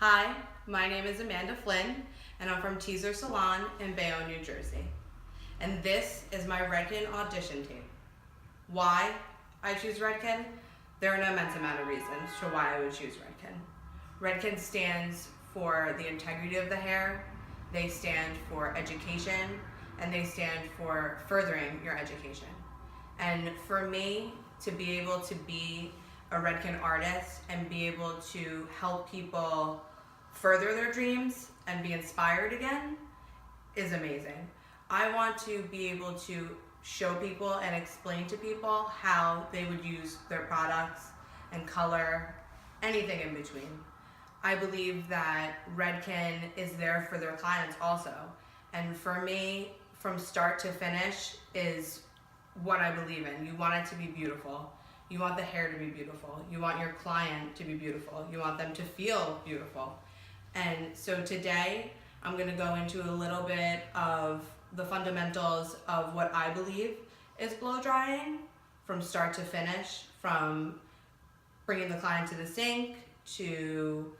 Hi, my name is Amanda Flynn, and I'm from Teaser Salon in Bayonne, New Jersey. And this is my Redken audition tape. Why I choose Redken? There are an immense amount of reasons to why I would choose Redken. Redken stands for the integrity of the hair, they stand for education, and they stand for furthering your education. And for me to be able to be a Redken artist and be able to help people further their dreams and be inspired again is amazing. I want to be able to show people and explain to people how they would use their products and color, anything in between. I believe that Redken is there for their clients also. And for me, from start to finish is what I believe in. You want it to be beautiful. You want the hair to be beautiful. You want your client to be beautiful. You want them to feel beautiful. And so today, I'm gonna go into a little bit of the fundamentals of what I believe is blow drying from start to finish, from bringing the client to the sink, to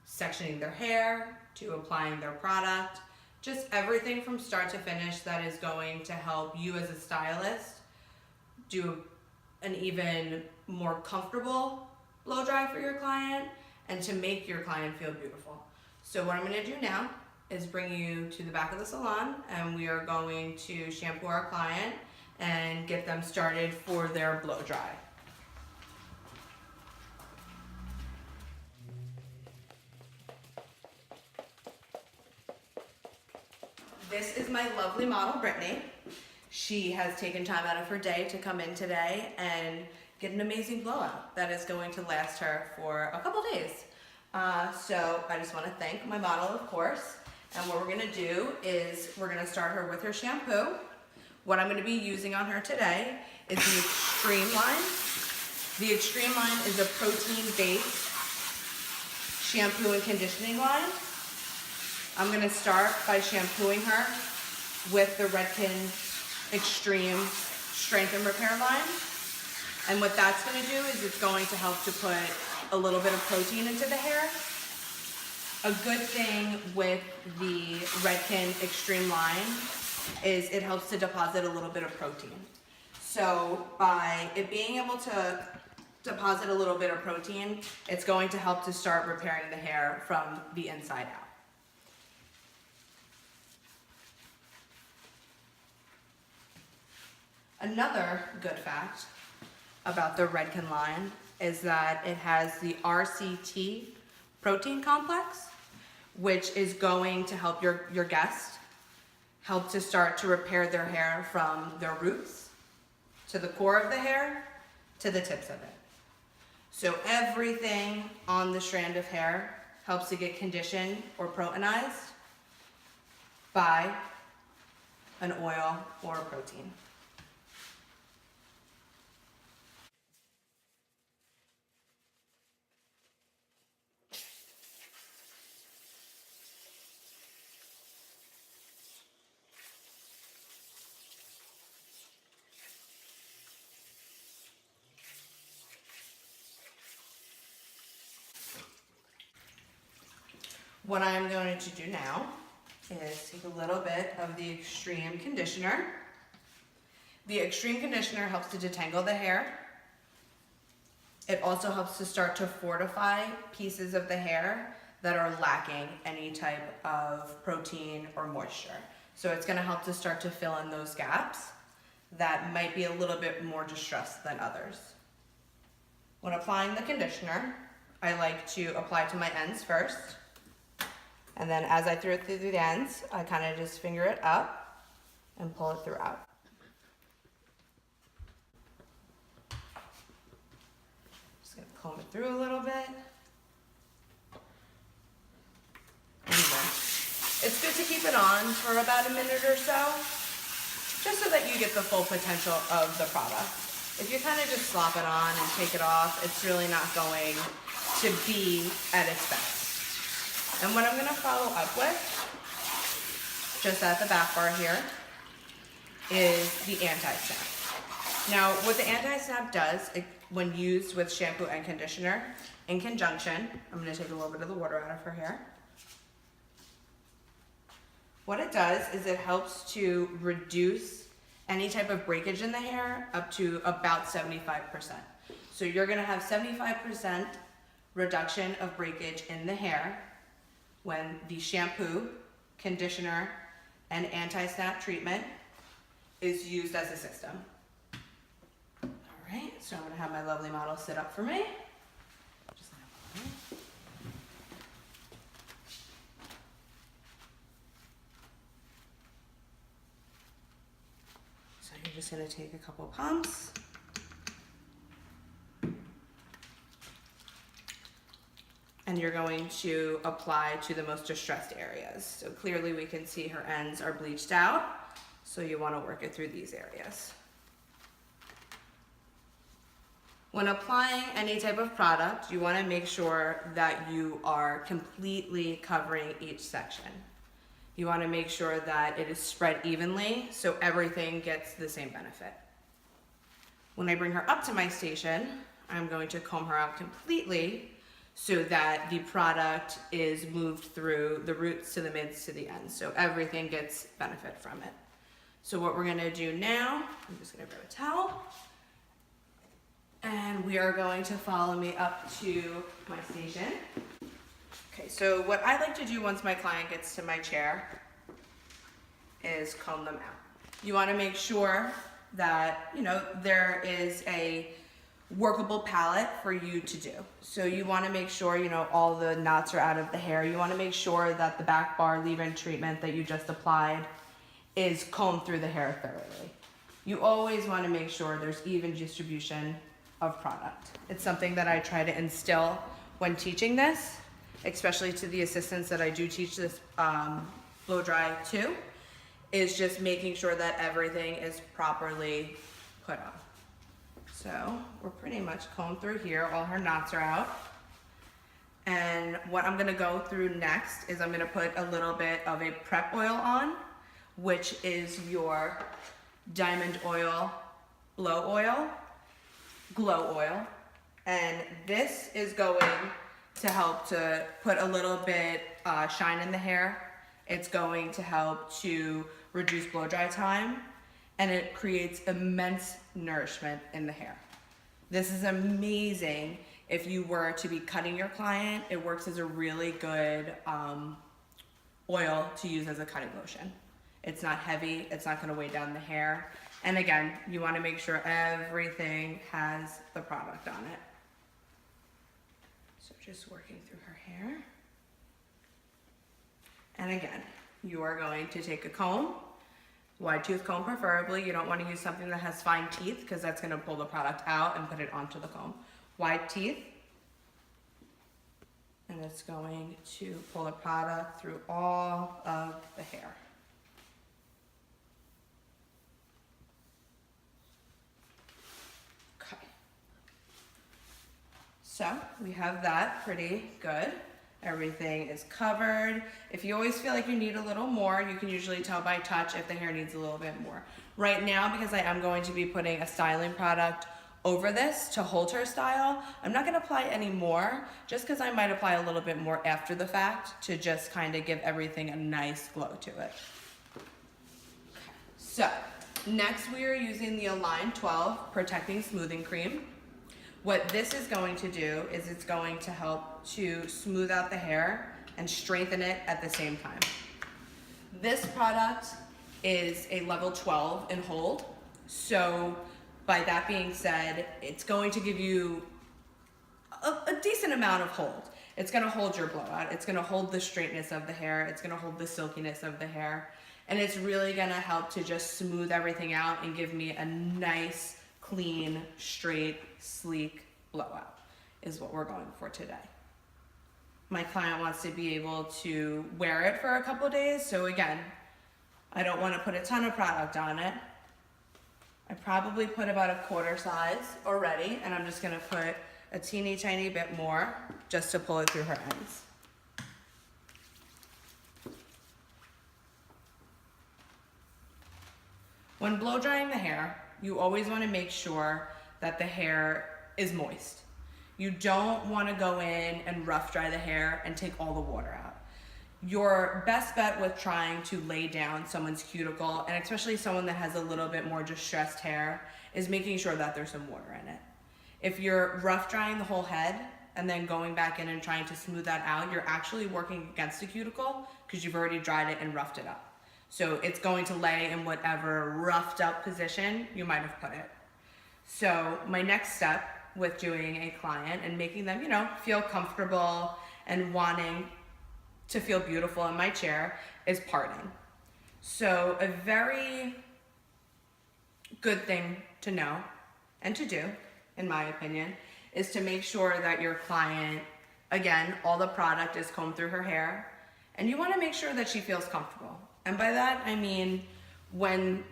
sectioning their hair, to applying their product, just everything from start to finish that is going to help you as a stylist do an even more comfortable blow dry for your client and to make your client feel beautiful. So what I'm gonna do now is bring you to the back of the salon, and we are going to shampoo our client and get them started for their blow dry. This is my lovely model, Brittany. She has taken time out of her day to come in today and get an amazing blowout that is going to last her for a couple days. So I just want to thank my model, of course. And what we're gonna do is we're gonna start her with her shampoo. What I'm gonna be using on her today is the Extreme line. The Extreme line is a protein-based shampoo and conditioning line. I'm gonna start by shampooing her with the Redken Extreme Strength and Repair line. And what that's gonna do is it's going to help to put a little bit of protein into the hair. A good thing with the Redken Extreme line is it helps to deposit a little bit of protein. So by it being able to deposit a little bit of protein, it's going to help to start repairing the hair from the inside out. Another good fact about the Redken line is that it has the RCT protein complex, which is going to help your guest help to start to repair their hair from their roots to the core of the hair to the tips of it. So everything on the strand of hair helps to get conditioned or proteinized by an oil or a protein. What I'm going to do now is take a little bit of the Extreme Conditioner. The Extreme Conditioner helps to detangle the hair. It also helps to start to fortify pieces of the hair that are lacking any type of protein or moisture. So it's gonna help to start to fill in those gaps that might be a little bit more distressed than others. When applying the conditioner, I like to apply to my ends first. And then as I throw it through the ends, I kind of just finger it up and pull it throughout. Just gonna comb it through a little bit. And then it's good to keep it on for about a minute or so, just so that you get the full potential of the product. If you kind of just slop it on and take it off, it's really not going to be at its best. And what I'm gonna follow up with, just at the back bar here, is the anti-snap. Now, what the anti-snap does, when used with shampoo and conditioner, in conjunction. I'm going to take a little bit of the water out of her hair. What it does is it helps to reduce any type of breakage in the hair up to about 75%. So you're going to have 75% reduction of breakage in the hair when the shampoo, conditioner, and anti-snap treatment is used as a system. All right, so I'm going to have my lovely model sit up for me. So you're just going to take a couple pumps. And you're going to apply to the most distressed areas. So clearly we can see her ends are bleached out, so you want to work it through these areas. When applying any type of product, you want to make sure that you are completely covering each section. You want to make sure that it is spread evenly so everything gets the same benefit. When I bring her up to my station, I'm going to comb her out completely so that the product is moved through the roots to the mids to the ends, so everything gets benefit from it. So what we're gonna do now, I'm just gonna grab a towel, and we are going to follow me up to my station. Okay, so what I like to do once my client gets to my chair is comb them out. You wanna make sure that, there is a workable palette for you to do. So you want to make sure, all the knots are out of the hair. You want to make sure that the back bar leave-in treatment that you just applied is combed through the hair thoroughly. You always want to make sure there's even distribution of product. It's something that I try to instill when teaching this, especially to the assistants that I do teach this blow dry to, is just making sure that everything is properly put on. So we're pretty much combed through here. All her knots are out. And what I'm gonna go through next is I'm gonna put a little bit of a prep oil on, which is your diamond oil, blow oil, glow oil. And this is going to help to put a little bit shine in the hair. It's going to help to reduce blow dry time, and it creates immense nourishment in the hair. This is amazing if you were to be cutting your client. It works as a really good oil to use as a cutting lotion. It's not heavy, it's not gonna weigh down the hair. And again, you wanna make sure everything has the product on it. So just working through her hair. And again, you are going to take a comb, wide tooth comb preferably. You don't want to use something that has fine teeth because that's going to pull the product out and put it onto the comb. Wide teeth, and it's going to pull the product through all of the hair. Okay. So we have that pretty good. Everything is covered. If you always feel like you need a little more, you can usually tell by touch if the hair needs a little bit more. Right now, because I am going to be putting a styling product over this to hold her style, I'm not gonna apply any more, just because I might apply a little bit more after the fact to just kind of give everything a nice glow to it. So, next we are using the Align 12 Protecting Smoothing Cream. What this is going to do is it's going to help to smooth out the hair and strengthen it at the same time. This product is a level 12 in hold. So by that being said, it's going to give you a decent amount of hold. It's gonna hold your blowout. It's gonna hold the straightness of the hair. It's gonna hold the silkiness of the hair. And it's really gonna help to just smooth everything out and give me a nice, clean, straight, sleek blowout is what we're going for today. My client wants to be able to wear it for a couple of days, so again, I don't want to put a ton of product on it. I probably put about a quarter size already, and I'm just going to put a teeny tiny bit more just to pull it through her ends. When blow drying the hair, you always want to make sure that the hair is moist. You don't want to go in and rough dry the hair and take all the water out. Your best bet with trying to lay down someone's cuticle, and especially someone that has a little bit more distressed hair, is making sure that there's some water in it. If you're rough drying the whole head and then going back in and trying to smooth that out, you're actually working against the cuticle because you've already dried it and roughed it up. So it's going to lay in whatever roughed up position you might have put it. So my next step with doing a client and making them, feel comfortable and wanting to feel beautiful in my chair is parting. So a very good thing to know and to do, in my opinion, is to make sure that your client, again, all the product is combed through her hair, and you want to make sure that she feels comfortable. And by that, I mean, when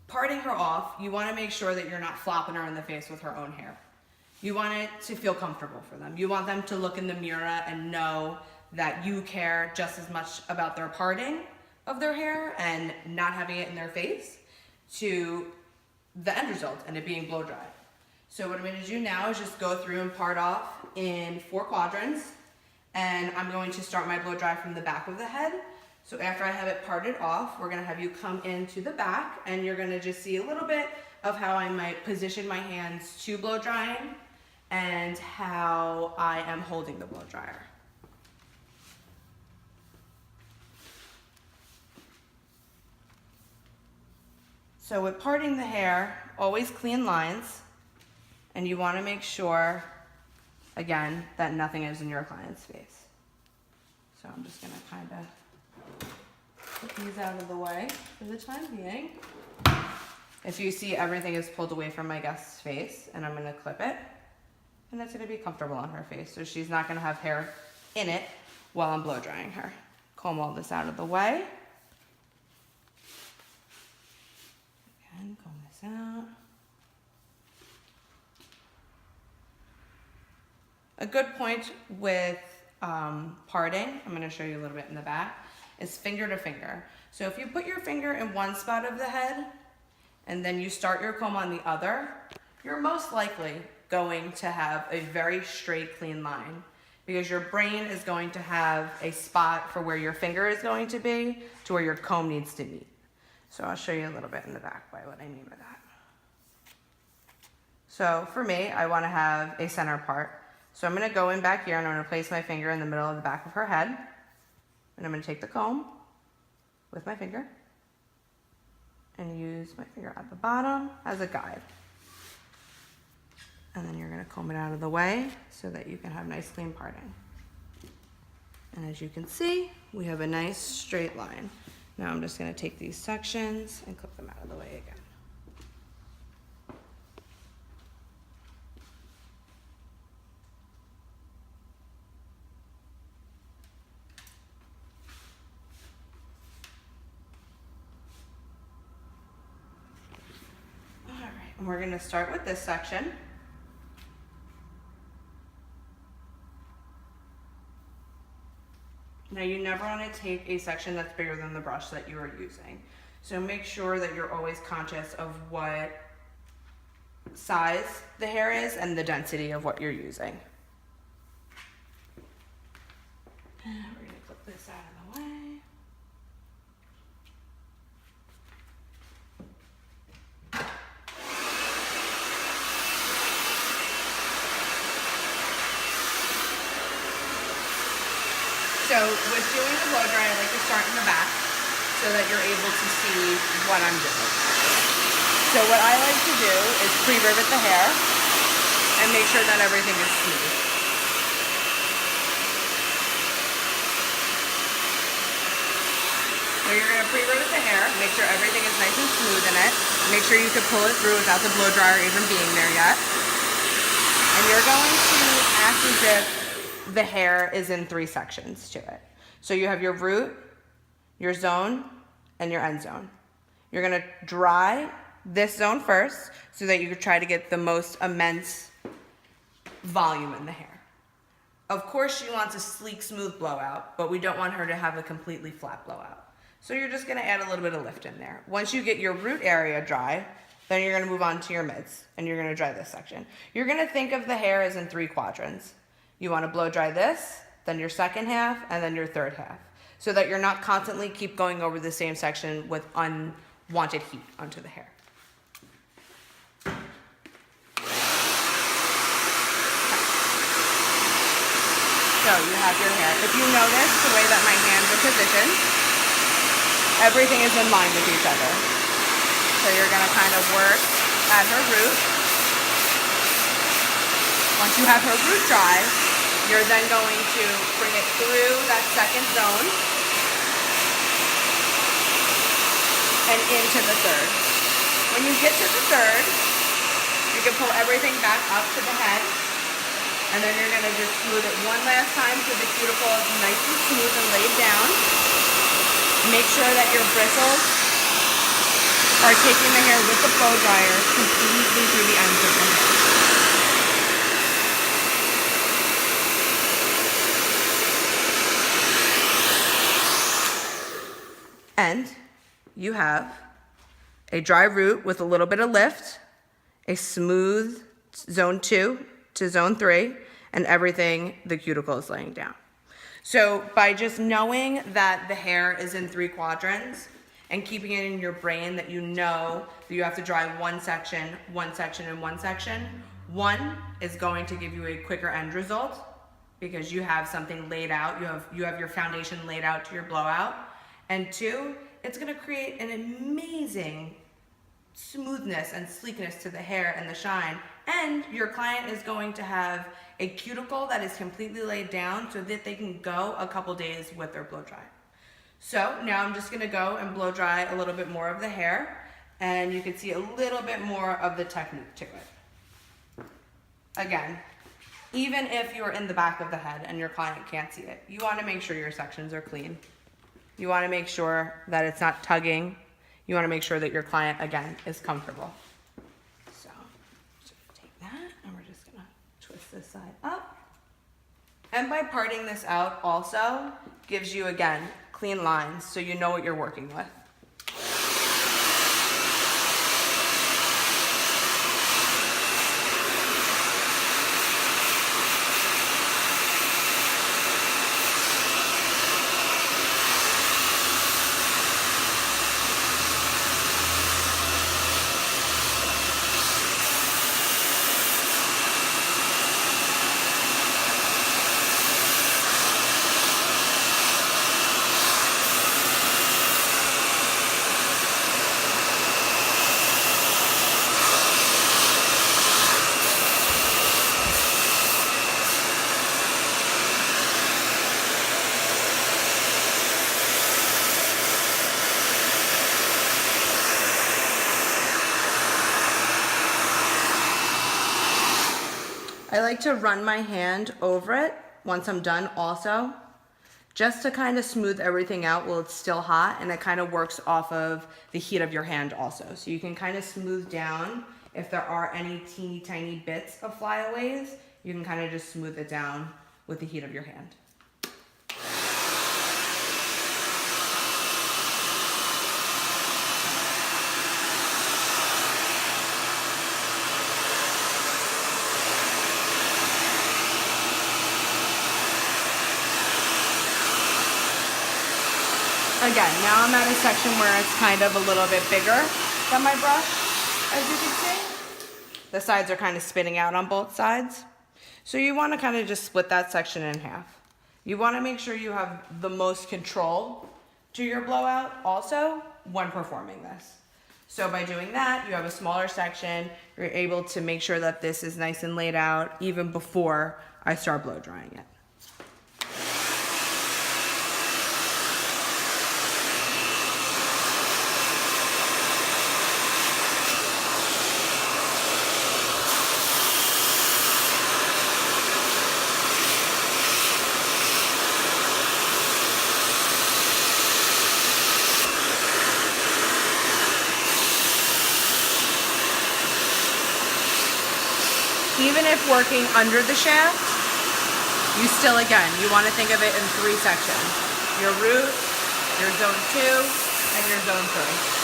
parting her off, you want to make sure that you're not flopping her in the face with her own hair. You want it to feel comfortable for them. You want them to look in the mirror and know that you care just as much about their parting of their hair and not having it in their face to the end result and it being blow dried. So what I'm going to do now is just go through and part off in 4 quadrants, and I'm going to start my blow dry from the back of the head. So after I have it parted off, we're going to have you come into the back, and you're going to just see a little bit of how I might position my hands to blow drying and how I am holding the blow dryer. So with parting the hair, always clean lines, and you want to make sure, again, that nothing is in your client's face. So I'm just going to kind of put these out of the way for the time being. If you see, everything is pulled away from my guest's face, and I'm going to clip it, and it's going to be comfortable on her face, so she's not going to have hair in it while I'm blow drying her. Comb all this out of the way. Again, comb this out. A good point with parting, I'm going to show you a little bit in the back, is finger to finger. So if you put your finger in one spot of the head and then you start your comb on the other, you're most likely going to have a very straight, clean line because your brain is going to have a spot for where your finger is going to be to where your comb needs to be. So I'll show you a little bit in the back by what I mean by that. So for me, I want to have a center part. So I'm going to go in back here and I'm going to place my finger in the middle of the back of her head. And I'm going to take the comb with my finger and use my finger at the bottom as a guide. And then you're going to comb it out of the way so that you can have nice clean parting. And as you can see, we have a nice straight line. Now I'm just going to take these sections and clip them out of the way again. And we're going to start with this section. Now you never want to take a section that's bigger than the brush that you are using. So make sure that you're always conscious of what size the hair is and the density of what you're using. And we're going to clip this out of the way. So with doing the blow dry, I like to start in the back so that you're able to see what I'm doing. So what I like to do is pre-rivet the hair and make sure that everything is smooth. So you're going to pre-rivet the hair, make sure everything is nice and smooth in it. Make sure you can pull it through without the blow dryer even being there yet. And you're going to act as if the hair is in 3 sections to it. So you have your root, your zone, and your end zone. You're going to dry this zone first so that you can try to get the most immense volume in the hair. Of course, she wants a sleek, smooth blowout, but we don't want her to have a completely flat blowout. So you're just going to add a little bit of lift in there. Once you get your root area dry, Then you're gonna move on to your mids, and you're gonna dry this section. You're gonna think of the hair as in 3 quadrants. You wanna blow dry this, then your second half, and then your third half, so that you're not constantly keep going over the same section with unwanted heat onto the hair. So you have your hair. If you notice the way that my hands are positioned, everything is in line with each other. So you're gonna kind of work at her root. Once you have her root dry, you're then going to bring it through that second zone and into the third. When you get to the third, you can pull everything back up to the head, and then you're gonna just smooth it one last time so the cuticle is nice and smooth and laid down. Make sure that your bristles are taking the hair with the blow dryer completely through the ends of the hair. And you have a dry root with a little bit of lift, a smooth zone 2 to zone 3, and everything the cuticle is laying down. So by just knowing that the hair is in 3 quadrants and keeping it in your brain that you know that you have to dry one section, and one section, one is going to give you a quicker end result because you have something laid out, you have your foundation laid out to your blowout. And 2, it's gonna create an amazing smoothness and sleekness to the hair and the shine. And your client is going to have a cuticle that is completely laid down so that they can go a couple days with their blow dry. So now I'm just gonna go and blow dry a little bit more of the hair, and you can see a little bit more of the technique to it. Again, even if you're in the back of the head and your client can't see it, you wanna make sure your sections are clean. You wanna make sure that it's not tugging. You wanna make sure that your client, again, is comfortable. So, just take that, and we're just gonna twist this side up. And by parting this out also gives you, again, clean lines so you know what you're working with. I like to run my hand over it once I'm done also, just to kind of smooth everything out while it's still hot, and it kind of works off of the heat of your hand also. So you can kind of smooth down if there are any teeny tiny bits of flyaways, you can kind of just smooth it down with the heat of your hand. Again, now I'm at a section where it's kind of a little bit bigger than my brush, as you can see. The sides are kind of spitting out on both sides. So you want to kind of just split that section in half. You want to make sure you have the most control to your blowout also when performing this. So by doing that, you have a smaller section. You're able to make sure that this is nice and laid out even before I start blow drying it. Even if working under the shaft, you still, again, you want to think of it in 3 sections. Your root, your zone 2, and your zone 3.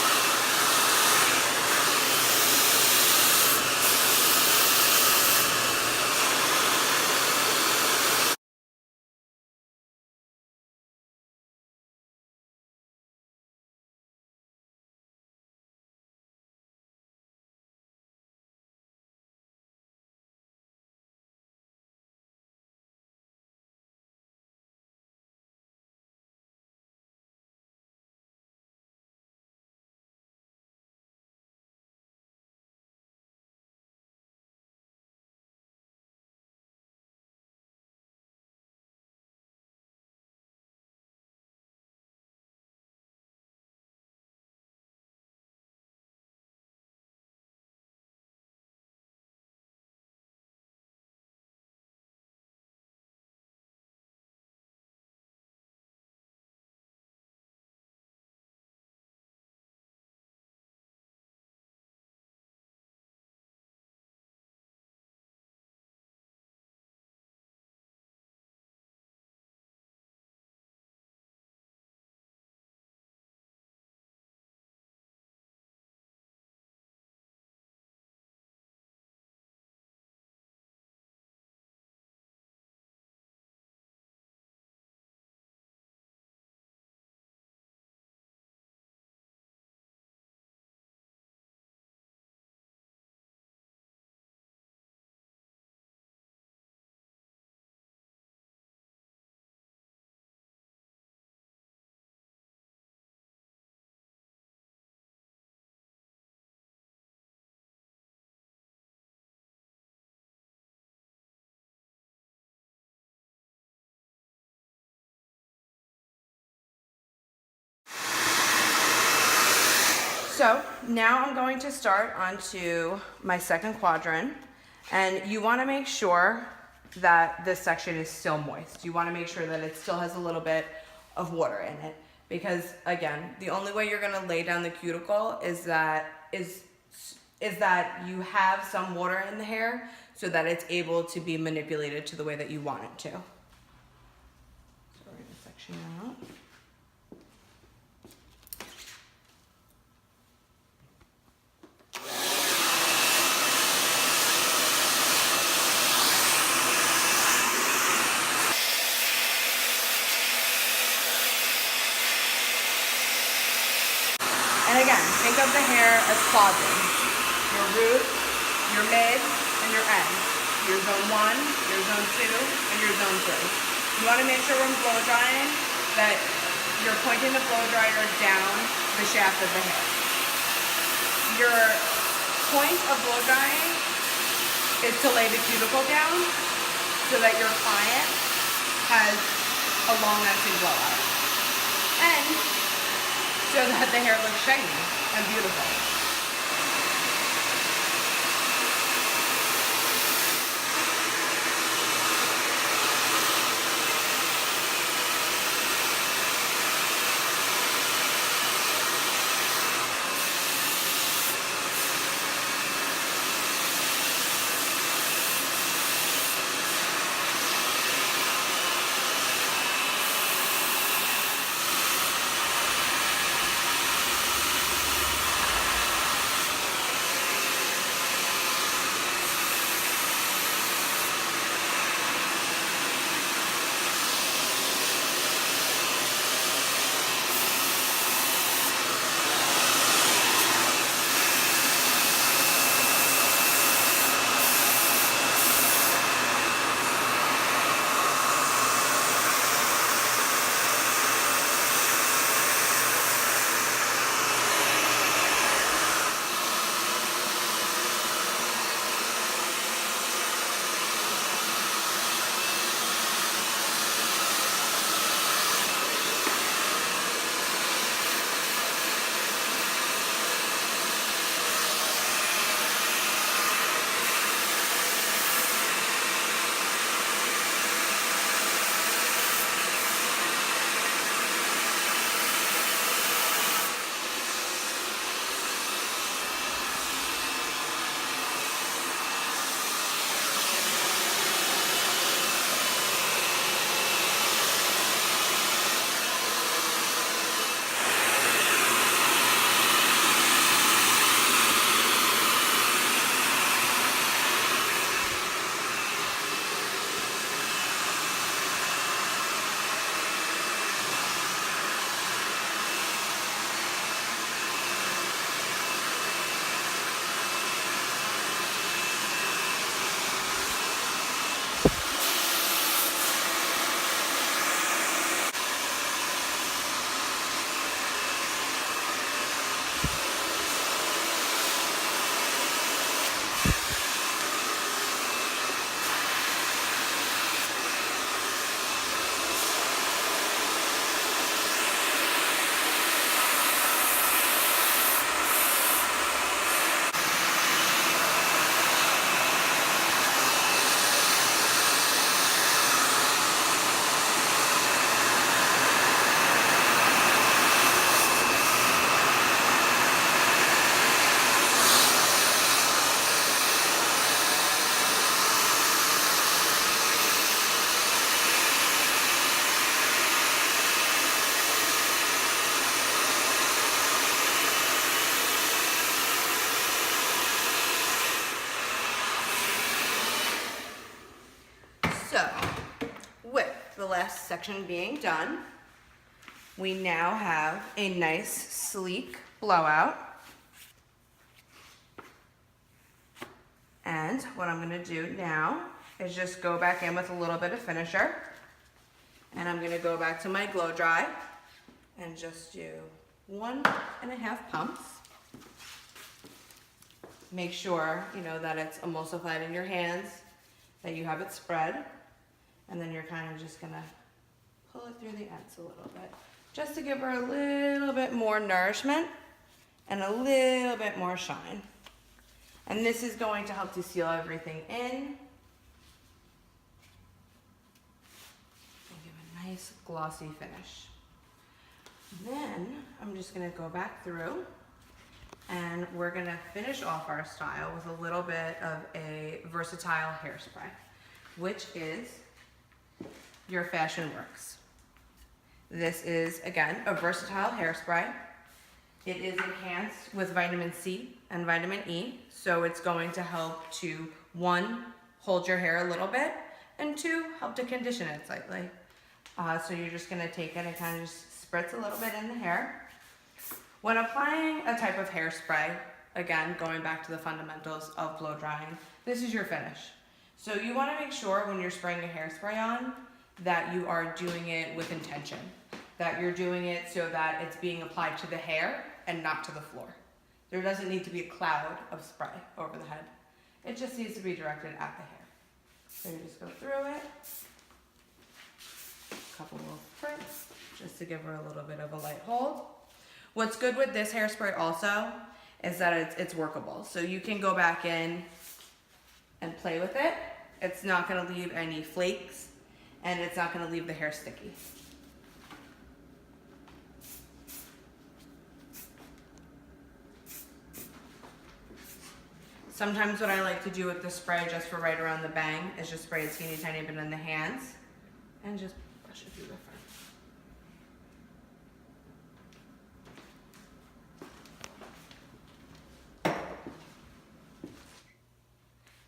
So now I'm going to start onto my second quadrant, and you want to make sure that this section is still moist. You want to make sure that it still has a little bit of water in it, because again, the only way you're going to lay down the cuticle is that you have some water in the hair so that it's able to be manipulated to the way that you want it to. So we're going to section out. And again, think of the hair as quadrants. Your root, your mid, and your end. Your zone 1, your zone 2, and your zone 3. You want to make sure when blow drying that you're pointing the blow dryer down the shaft of the hair. Your point of blow drying is to lay the cuticle down so that your client has a long-lasting blowout. And so that the hair looks shiny and beautiful. last section being done, we now have a nice sleek blowout. And what I'm gonna do now is just go back in with a little bit of finisher. And I'm gonna go back to my glow dry and just do 1.5 pumps. Make sure, that it's emulsified in your hands, that you have it spread. And then you're kind of just gonna pull it through the ends a little bit, just to give her a little bit more nourishment and a little bit more shine. And this is going to help to seal everything in and give a nice glossy finish. Then I'm just gonna go back through and we're gonna finish off our style with a little bit of a versatile hairspray, which is your Fashion Works. This is, again, a versatile hairspray. It is enhanced with vitamin C and vitamin E, so it's going to help to, one, hold your hair a little bit, and two, help to condition it slightly. So you're just gonna take it and kind of just spritz a little bit in the hair. When applying a type of hairspray, again, going back to the fundamentals of blow drying, this is your finish. So you wanna make sure when you're spraying a hairspray on that you are doing it with intention, that you're doing it so that it's being applied to the hair and not to the floor. There doesn't need to be a cloud of spray over the head. It just needs to be directed at the hair. So you just go through it, a couple of prints, just to give her a little bit of a light hold. What's good with this hairspray also is that it's workable. So you can go back in and play with it. It's not gonna leave any flakes and it's not gonna leave the hair sticky. Sometimes what I like to do with the spray just for right around the bang is just spray a teeny tiny bit in the hands and just brush it through the front.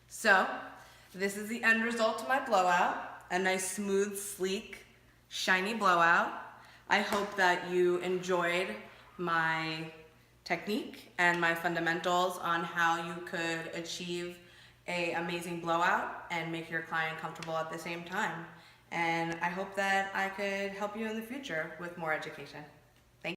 So, this is the end result to my blowout. A nice, smooth, sleek, shiny blowout. I hope that you enjoyed my technique and my fundamentals on how you could achieve an amazing blowout and make your client comfortable at the same time. And I hope that I could help you in the future with more education.